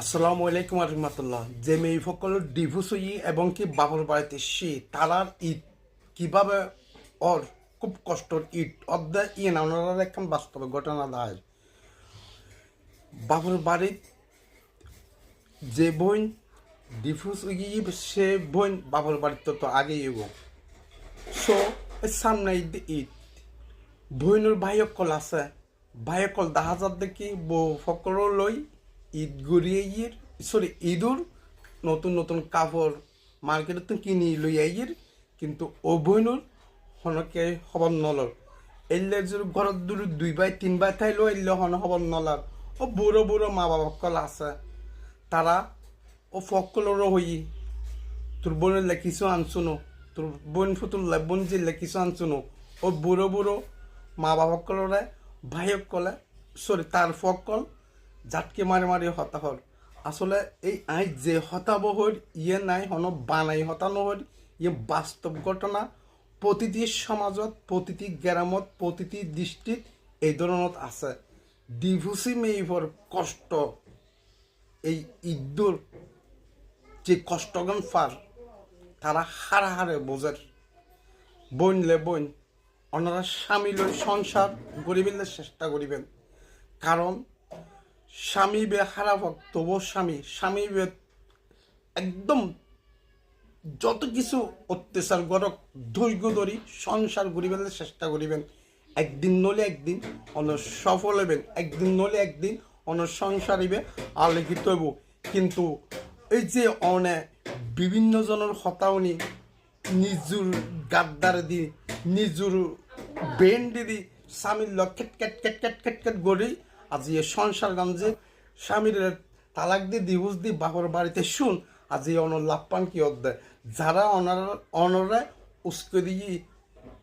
আসসালামু আলাইকুম রহমতুল্লাহ। যে মেয়ে সকল ডিভোর্স হই এবং কি বাবুর বাড়িতে সে তারার ঈদ কিভাবে ওর খুব কষ্টর ঈদ অধ্যায় না ওনারা একখান বাস্তবে ঘটনা দায় বাবুর বাড়ির যে বোন ডিভোর্স হই সে বোন বাবুর বাড়িতে তো আগেই এগো সো সামনে ঈদ বইনের ভাইকল আছে ভাইকল দেখা যাত দেখি বউ সকল লই ঈদ গড়িয়ে ইয়ের ঈদুর নতুন নতুন কাপড় মার্কেটত কিনি লই আইয়ের কিন্তু ও বইনুর হনকে হবর নলর এলে যদি ঘরত দূর দুই বাই তিন বাই থাইলো এলে হন হবর নলার ও বুড়ো বুড়ো মা বাবা সকল আছে তারা ও ফকলরও হই তোর বোনের কিছু আনছুনো তোর বোন ফুতুল্লা বোন জিল্লে কিছু আনছুনো ও বুড়ো বুড়ো মা বাবা কলরে ভাইক কলে তার ফকল জাটকে মারি মারি হতাহর আসলে এই আই যে হতাবহর ইয়ে নাই হন বানাই হতানোহর ইয়ে বাস্তব ঘটনা প্রতিটি সমাজত প্রতিটি গ্রামত প্রতিটি দৃষ্টিত এই ধরনত আছে ডিভোর্সি মেইভর কষ্ট এই ঈদুর যে কষ্টগণ ফার তারা হারে হারে বোঝের বইনলে বইন ওনারা স্বামী লই সংসার গরিবের চেষ্টা করিবেন কারণ স্বামী বে খারাপ হোক তবু স্বামী বে একদম যত কিছু অত্যাচার করক ধৈর্য ধরি সংসার গরিবের চেষ্টা করিবেন একদিন নলে একদিন অন সফল হইবেন একদিন নলে একদিন অন সংসার হইবে আলোকিত হইব কিন্তু এই যে অনে বিভিন্ন জনের হতাউনি নিজুর গাদ্দার দি নিজুর বেন্ডি দি স্বামীর লক্ষ্যেট ক্যাট ক্যাট ক্যাট ক্যাট ক্যাট গড়ি আজি এ সংসার গঞ্জে স্বামীর তালাক দিয়ে ডিভোর্স দি বাপর বাড়িতে শুন আজি অনর লাভপান কি অধ্যায় যারা অনরা উস্কে দিয়ে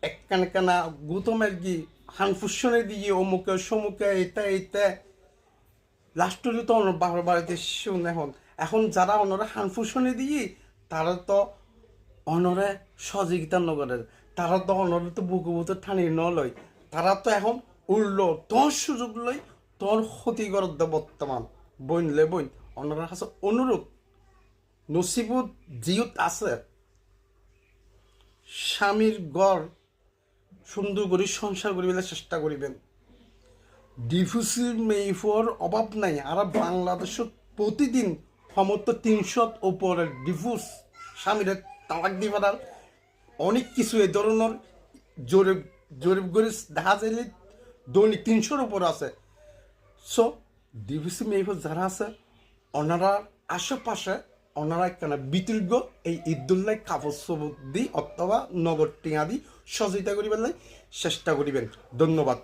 একখান কানা গুতমের গি হানফুসনে দিয়ে অমুকে সমুকে এটা লাস্টলি তো অনর বাপর বাড়িতে শুন এখন যারা অনরা হানফুসনে দিয়ে তারা তো অনরে সহযোগিতা নগরের তারা তো অনরে তো বুকু বুতো ঠানি নলয় তারা তো এখন উল্লো তোর সুযোগ লই তোর ক্ষতি কর বর্তমান বইনলে বইন অনরা কাছে অনুরোধ নসিবুত জিউত আছে স্বামীর গড় সুন্দর করে সংসার করিবেলে চেষ্টা করিবেন ডিভোর্সির মেইফর অভাব নাই আর বাংলাদেশত প্রতিদিন সমস্ত ৩০০ উপরে ডিভোর্স স্বামীর তালাক দিবার অনেক কিছু এই ধরনের জরিপ জরিপ করে দেখা যাইলে দৈনিক ৩০০-র উপর আছে সো ডিভোর্সি মেইফর যারা আছে ওনারা আশেপাশে ওনারা কেন বিতর্ক এই ঈদুল্লাহ কাপড় সবুত দি অথবা নগদ টিঙা দি সহযোগিতা করিবার চেষ্টা করিবেন ধন্যবাদ।